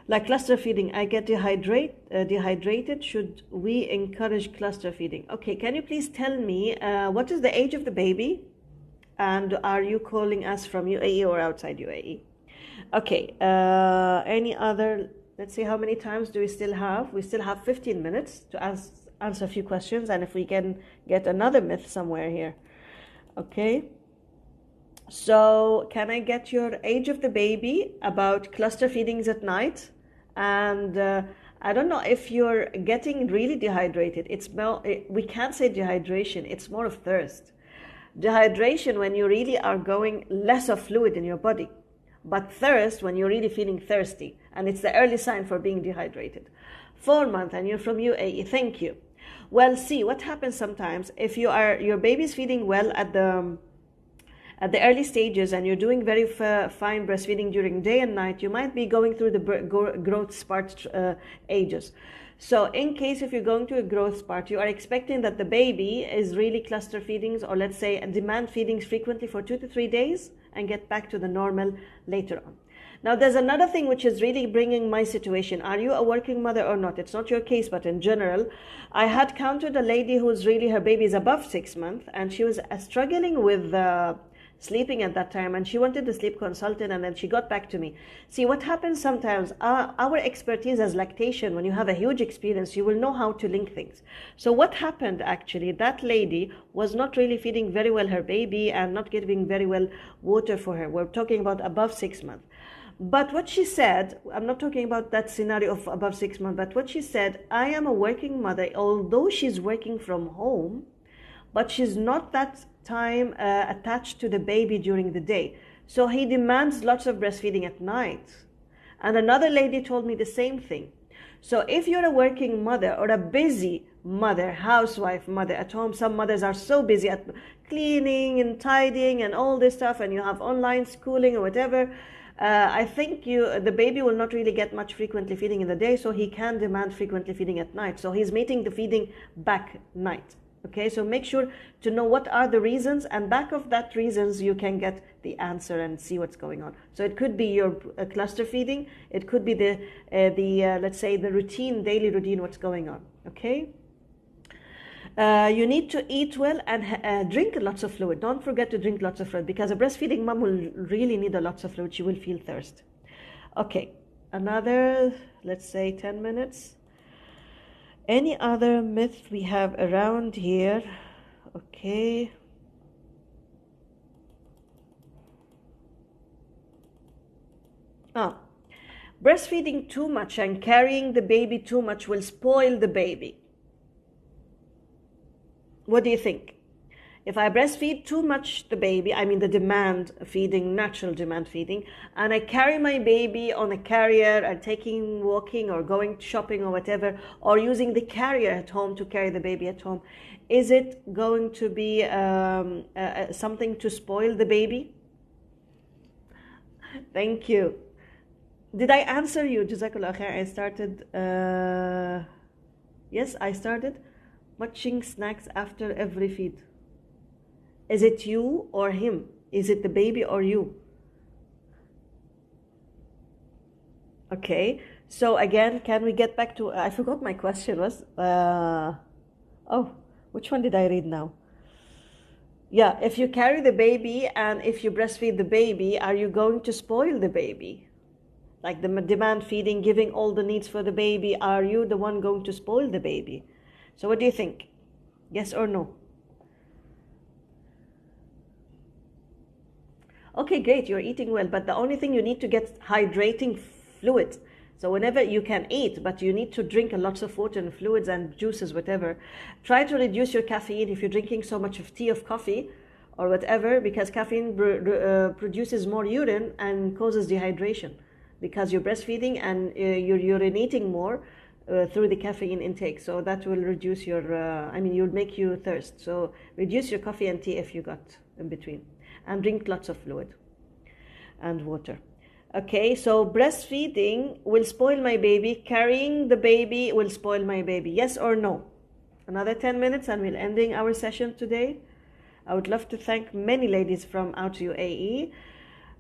Like cluster feeding, I get dehydrated. Should we encourage cluster feeding? Okay, can you please tell me what is the age of the baby? And are you calling us from UAE or outside UAE? Okay, any other, let's see how many times do we still have? We still have 15 minutes to answer a few questions, and if we can get another myth somewhere here. Okay. So can I get your age of the baby, about cluster feedings at night? And I don't know if you're getting really dehydrated. It's more, we can't say dehydration, it's more of thirst. Dehydration when you really are going less of fluid in your body. But thirst when you're really feeling thirsty. And it's the early sign for being dehydrated. 4 months and you're from UAE, thank you. Well, see, what happens sometimes, if your baby's feeding well at the early stages and you're doing very fine breastfeeding during day and night, you might be going through the growth spurt ages. So in case if you're going to a growth spurt, you are expecting that the baby is really cluster feedings, or let's say demand feedings frequently for 2 to 3 days and get back to the normal later on. Now there's another thing which is really bringing my situation. Are you a working mother or not? It's not your case, but in general, I had counted a lady who's really, her baby is above 6 months and she was struggling with sleeping at that time, and she wanted the sleep consultant, and then she got back to me. See, what happens sometimes, our expertise as lactation, when you have a huge experience, you will know how to link things. So what happened actually, that lady was not really feeding very well her baby and not giving very well water for her. We're talking about above 6 months. But what she said, I'm not talking about that scenario of above 6 months, but what she said, I am a working mother, although she's working from home, but she's not that time attached to the baby during the day. So he demands lots of breastfeeding at night. And another lady told me the same thing. So if you're a working mother or a busy mother, housewife mother at home, some mothers are so busy at cleaning and tidying and all this stuff, and you have online schooling or whatever, I think the baby will not really get much frequently feeding in the day, so he can demand frequently feeding at night. So he's meeting the feeding back night. Okay, so make sure to know what are the reasons, and back of that reasons you can get the answer and see what's going on. So it could be your cluster feeding, it could be the let's say the routine, daily routine, what's going on. Okay, you need to eat well and drink lots of fluid. Don't forget to drink lots of fluid, because a breastfeeding mom will really need a lots of fluid. She will feel thirst. Okay, another, let's say 10 minutes. Any other myth we have around here? Okay. Breastfeeding too much and carrying the baby too much will spoil the baby. What do you think? If I breastfeed too much the baby, I mean the demand feeding, natural demand feeding, and I carry my baby on a carrier and taking walking or going shopping or whatever, or using the carrier at home to carry the baby at home, is it going to be something to spoil the baby? Thank you. Did I answer you? Jazakallah khair. I started, yes, I started munching snacks after every feed. Is it you or him? Is it the baby or you? Okay, so again, can we get back to, I forgot my question was, oh, which one did I read now? Yeah, if you carry the baby and if you breastfeed the baby, are you going to spoil the baby? Like the demand feeding, giving all the needs for the baby, are you the one going to spoil the baby? So what do you think? Yes or no? Okay, great, you're eating well, but the only thing you need to get hydrating fluid. So whenever you can eat, but you need to drink a lot of water and fluids and juices, whatever, try to reduce your caffeine if you're drinking so much of tea or coffee or whatever, because caffeine produces more urine and causes dehydration because you're breastfeeding and you're urinating more through the caffeine intake. So that will reduce your, you'll make you thirst. So reduce your coffee and tea if you got in between, and drink lots of fluid and water. Okay, so breastfeeding will spoil my baby. Carrying the baby will spoil my baby. Yes or no? Another 10 minutes and we're ending our session today. I would love to thank many ladies from out UAE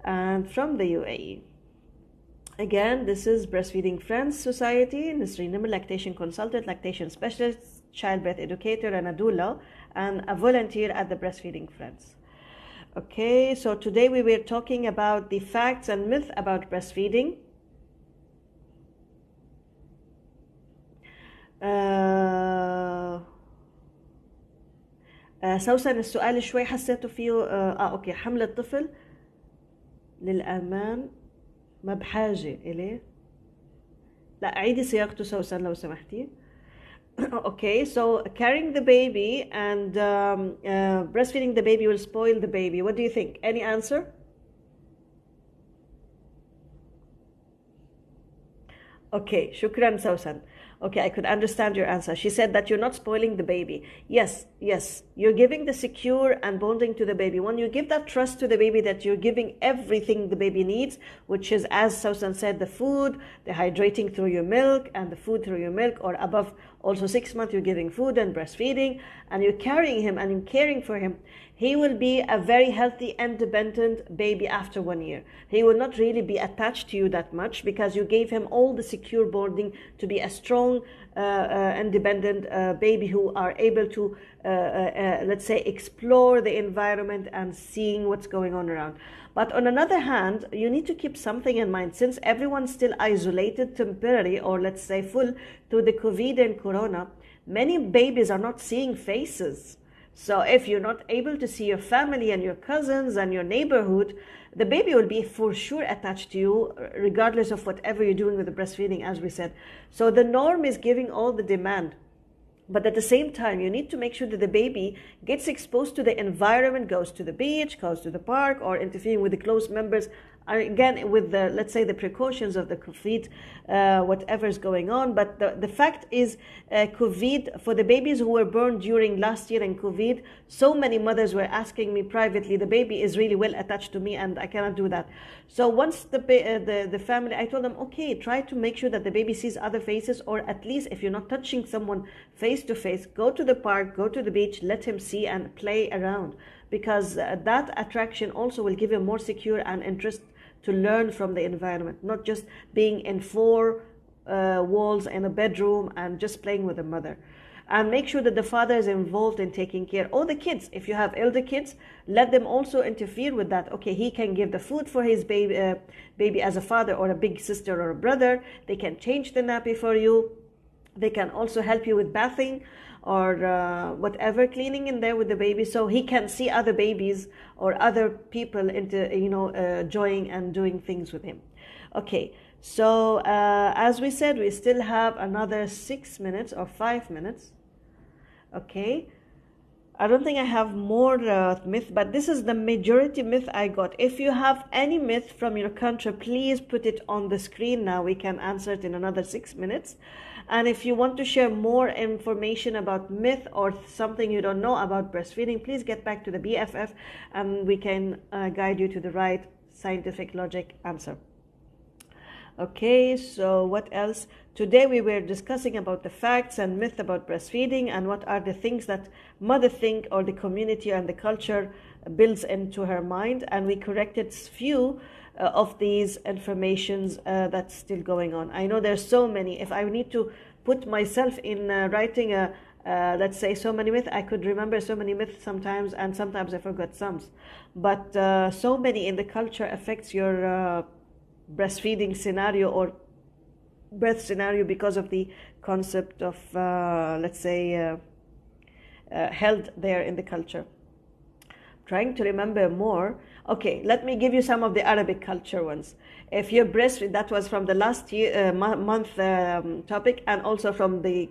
and from the UAE. Again, this is Breastfeeding Friends Society, Nisreen, lactation consultant, lactation specialist, childbirth educator, and a doula, and a volunteer at the Breastfeeding Friends. Okay, so today we were talking about the facts and myths about breastfeeding. سوسن السؤال شوي حسيته فيه اوكي. حمل الطفل للأمان ما بحاجة إليه. لا عيدي صياغته سوسن لو سمحتي. Okay, so carrying the baby and breastfeeding the baby will spoil the baby. What do you think? Any answer? Okay, shukran Sausan. Okay, I could understand your answer. She said that you're not spoiling the baby. Yes, you're giving the secure and bonding to the baby. When you give that trust to the baby that you're giving everything the baby needs, which is, as Sausan said, the food, the hydrating through your milk and the food through your milk, or above also 6 months you're giving food and breastfeeding, and you're carrying him and you're caring for him, he will be a very healthy, independent baby after 1 year. He will not really be attached to you that much because you gave him all the secure bonding to be a strong, independent baby who are able to, let's say, explore the environment and seeing what's going on around. But on another hand, you need to keep something in mind. Since everyone's still isolated temporarily, or let's say full to the COVID and Corona, many babies are not seeing faces. So if you're not able to see your family and your cousins and your neighborhood, the baby will be for sure attached to you, regardless of whatever you're doing with the breastfeeding, as we said. So the norm is giving all the demand. But at the same time, you need to make sure that the baby gets exposed to the environment, goes to the beach, goes to the park, or interfering with the close members. Again, with the, let's say, the precautions of the COVID, whatever is going on. But the fact is, COVID, for the babies who were born during last year and COVID, so many mothers were asking me privately, the baby is really well attached to me and I cannot do that. So once the family, I told them, okay, try to make sure that the baby sees other faces, or at least if you're not touching someone face to face, go to the park, go to the beach, let him see and play around. Because that attraction also will give him more secure and interest to learn from the environment, not just being in four walls in a bedroom and just playing with the mother. And make sure that the father is involved in taking care. Or the kids, if you have elder kids, let them also interfere with that. Okay, he can give the food for his baby as a father or a big sister or a brother. They can change the nappy for you. They can also help you with bathing or whatever, cleaning in there with the baby, so he can see other babies or other people into, enjoying and doing things with him. Okay, so as we said, we still have another 6 minutes or 5 minutes. Okay, I don't think I have more myth, but this is the majority myth I got. If you have any myth from your country, please put it on the screen now. We can answer it in another 6 minutes. And if you want to share more information about myth or something you don't know about breastfeeding, please get back to the BFF and we can guide you to the right scientific logic answer. Okay, so what else? Today we were discussing about the facts and myth about breastfeeding and what are the things that mother think or the community and the culture builds into her mind, and we corrected few of these informations that's still going on. I know there's so many. If I need to put myself in writing a let's say so many myths, I could remember so many myths sometimes, and sometimes I forgot some. But so many in the culture affects your breastfeeding scenario or birth scenario because of the concept of let's say held there in the culture. trying to remember more. Okay, let me give you some of the Arabic culture ones. If you breastfeed, that was from the last year, month topic, and also from the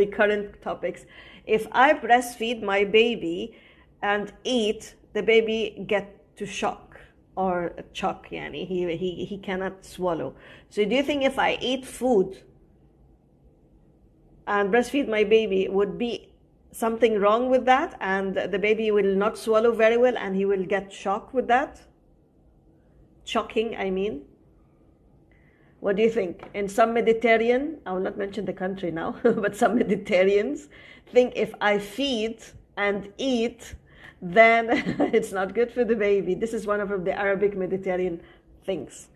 recurrent topics. If I breastfeed my baby and eat, the baby get to shock or choke, yani he cannot swallow. So do you think if I eat food and breastfeed my baby, would be something wrong with that, and the baby will not swallow very well and he will get shocked with that? Shocking, I mean. What do you think? In some Mediterranean, I will not mention the country now, but some Mediterraneans think if I feed and eat, then it's not good for the baby. This is one of the Arabic Mediterranean things.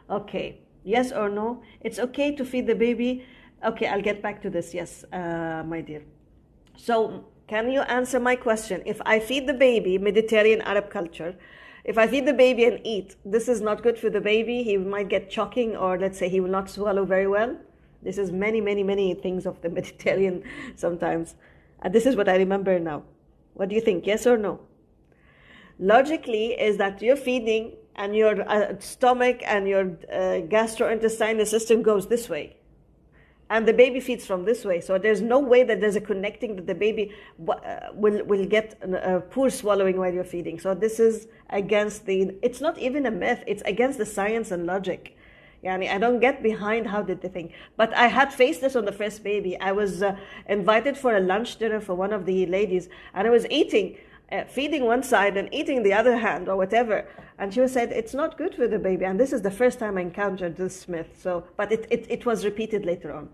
Okay, yes or no? It's okay to feed the baby. Okay, I'll get back to this. Yes, my dear. So can you answer my question? If I feed the baby, Mediterranean Arab culture, if I feed the baby and eat, this is not good for the baby. He might get choking, or let's say he will not swallow very well. This is many things of the Mediterranean sometimes. And this is what I remember now. What do you think? Yes or no? Logically is that you're feeding and your stomach and your gastrointestinal system goes this way. And the baby feeds from this way. So there's no way that there's a connecting that the baby will get poor swallowing while you're feeding. So this is against it's not even a myth, it's against the science and logic. I don't get behind how did they think. But I had faced this on the first baby. I was invited for a lunch dinner for one of the ladies, and I was eating, feeding one side and eating the other hand or whatever. And she said, it's not good for the baby. And this is the first time I encountered this myth. So, but it was repeated later on.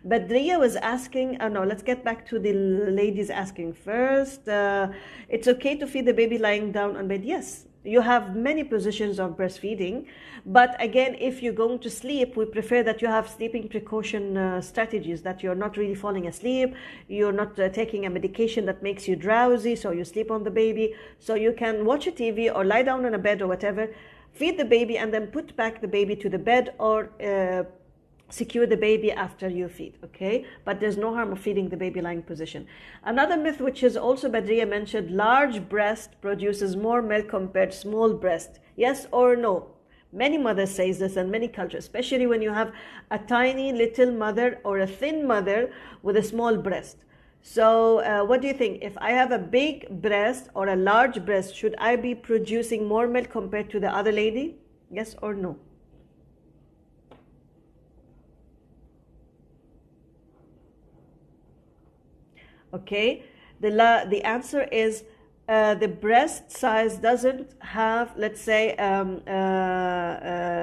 But Dria was asking, no, let's get back to the ladies asking first. It's okay to feed the baby lying down on bed. Yes, you have many positions of breastfeeding. But again, if you're going to sleep, we prefer that you have sleeping precaution strategies, that you're not really falling asleep, you're not taking a medication that makes you drowsy, so you sleep on the baby. So you can watch a TV or lie down on a bed or whatever, feed the baby, and then put back the baby to the bed, or secure the baby after you feed, okay? But there's no harm of feeding the baby lying position. Another myth, which is also Badriya mentioned, large breast produces more milk compared to small breast. Yes or no? Many mothers say this, and many cultures, especially when you have a tiny little mother or a thin mother with a small breast. So what do you think? If I have a big breast or a large breast, should I be producing more milk compared to the other lady? Yes or no? Okay, the answer is the breast size doesn't have, let's say,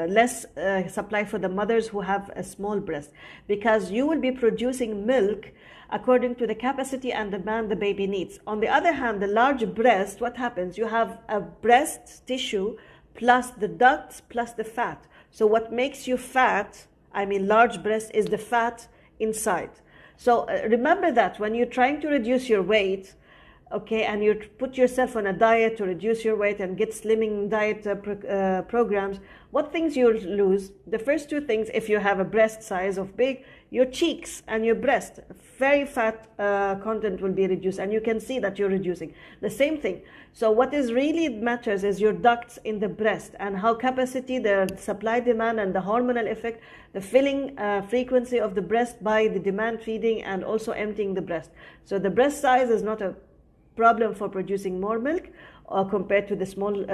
less supply for the mothers who have a small breast, because you will be producing milk according to the capacity and demand the baby needs. On the other hand, the large breast, what happens? You have a breast tissue plus the ducts plus the fat. So what makes you fat, large breast, is the fat inside. So remember that when you're trying to reduce your weight, okay, and you put yourself on a diet to reduce your weight and get slimming diet programs, what things you lose? The first two things, if you have a breast size of big, your cheeks and your breast, very fat content will be reduced, and you can see that you're reducing. The same thing. So what is really matters is your ducts in the breast and how capacity, the supply demand and the hormonal effect, the filling frequency of the breast by the demand feeding and also emptying the breast. So the breast size is not a problem for producing more milk compared to the small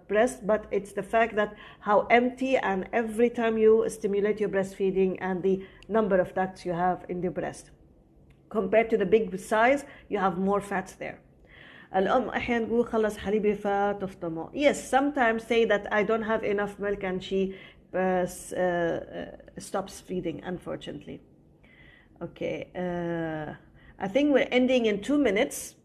breast, but it's the fact that how empty and every time you stimulate your breastfeeding and the number of ducts you have in the breast. Compared to the big size, you have more fats there. الأم أحيانا تقول خلص حليبي فتفطمه. Yes, sometimes say that I don't have enough milk and she stops feeding, unfortunately. Okay, I think we're ending in 2 minutes.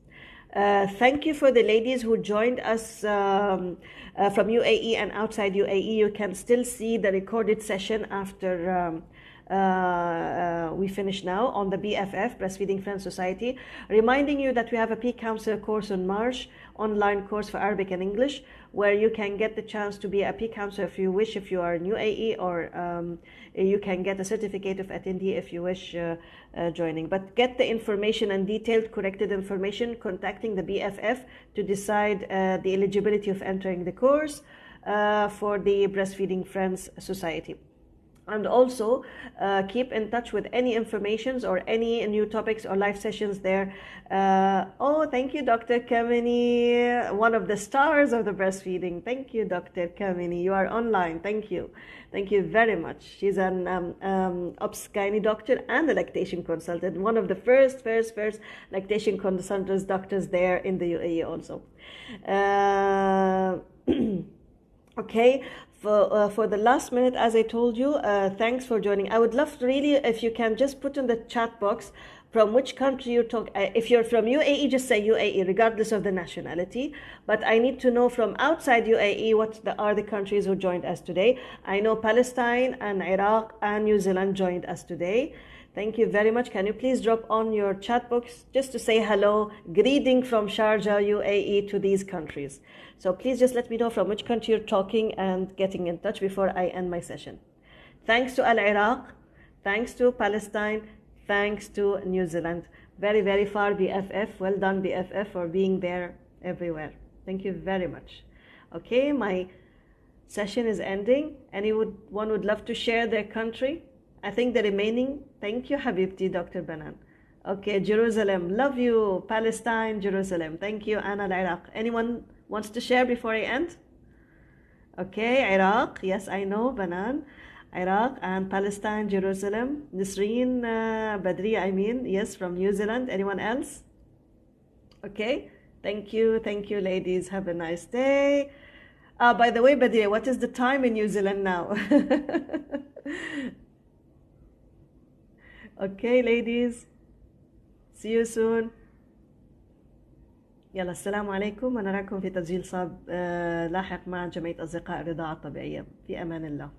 Thank you for the ladies who joined us from UAE and outside UAE. You can still see the recorded session after we finish now on the BFF, Breastfeeding Friends Society, reminding you that we have a peak counselor course in March, online course for Arabic and English, where you can get the chance to be a peak counselor if you wish, if you are new AE, or you can get a certificate of attendee if you wish joining. But get the information and detailed corrected information contacting the BFF to decide the eligibility of entering the course for the Breastfeeding Friends Society. And also keep in touch with any informations or any new topics or live sessions there. Oh, thank you, Dr. Kamini, one of the stars of the breastfeeding. Thank you, Dr. Kamini. You are online. Thank you. Thank you very much. She's an obs gynae doctor and a lactation consultant. One of the first lactation consultants doctors there in the UAE also. Okay. For the last minute, as I told you, thanks for joining. I would love really if you can just put in the chat box from which country you're talking. If you're from UAE, just say UAE, regardless of the nationality. But I need to know from outside UAE what are the countries who joined us today. I know Palestine and Iraq and New Zealand joined us today. Thank you very much. Can you please drop on your chat box just to say hello, greeting from Sharjah, UAE to these countries. So please just let me know from which country you're talking and getting in touch before I end my session. Thanks to Al-Iraq, thanks to Palestine, thanks to New Zealand. Very, very far BFF. Well done BFF for being there everywhere. Thank you very much. Okay, my session is ending. Anyone would love to share their country? I think the remaining, thank you Habibti, Dr. Banan. Okay, Jerusalem, love you. Palestine, Jerusalem, thank you. Anna, Iraq. Anyone wants to share before I end? Okay, Iraq, yes, I know, Banan. Iraq and Palestine, Jerusalem. Nisreen, Badri, yes, from New Zealand. Anyone else? Okay, thank you, ladies. Have a nice day. By the way, Badri, what is the time in New Zealand now? Okay, ladies. See you soon. يلا السلام عليكم ونراكم في تسجيل صاب لاحق مع جمعية أصدقاء الرضاعة الطبيعية. في أمان الله.